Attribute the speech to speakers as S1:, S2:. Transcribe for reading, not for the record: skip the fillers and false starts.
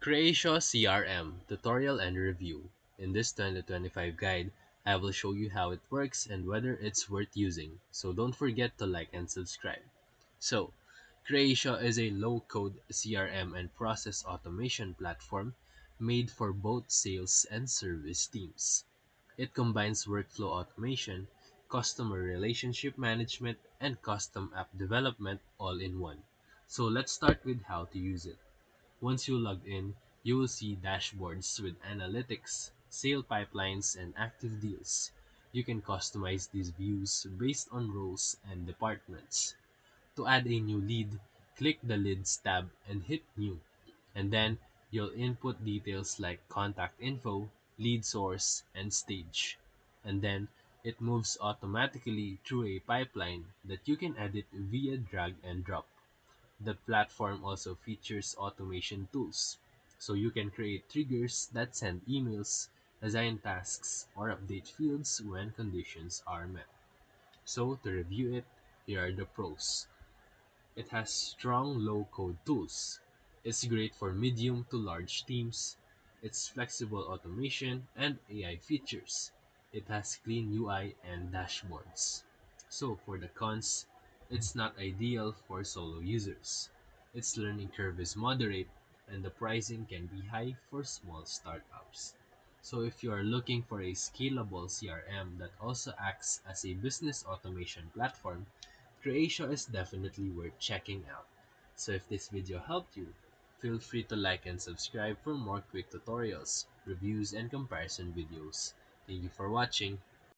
S1: Creatio CRM Tutorial and Review. In this 2025 guide, I will show you how it works and whether it's worth using, so don't forget to like and subscribe. So, Creatio is a low-code CRM and process automation platform made for both sales and service teams. It combines workflow automation, customer relationship management, and custom app development all in one. So let's start with how to use it. Once you log in, you will see dashboards with analytics, sale pipelines, and active deals. You can customize these views based on roles and departments. To add a new lead, click the Leads tab and hit New, and then you'll input details like contact info, lead source, and stage. And then it moves automatically through a pipeline that you can edit via drag and drop. The platform also features automation tools, so you can create triggers that send emails, assign tasks, or update fields when conditions are met. So, to review it, here are the pros. It has strong low-code tools. It's great for medium to large teams. It's flexible automation and AI features. It has clean UI and dashboards. So for the cons, it's not ideal for solo users. Its learning curve is moderate and the pricing can be high for small startups. So if you are looking for a scalable CRM that also acts as a business automation platform, Croatia is definitely worth checking out. So if this video helped you, feel free to like and subscribe for more quick tutorials, reviews, and comparison videos. Thank you for watching.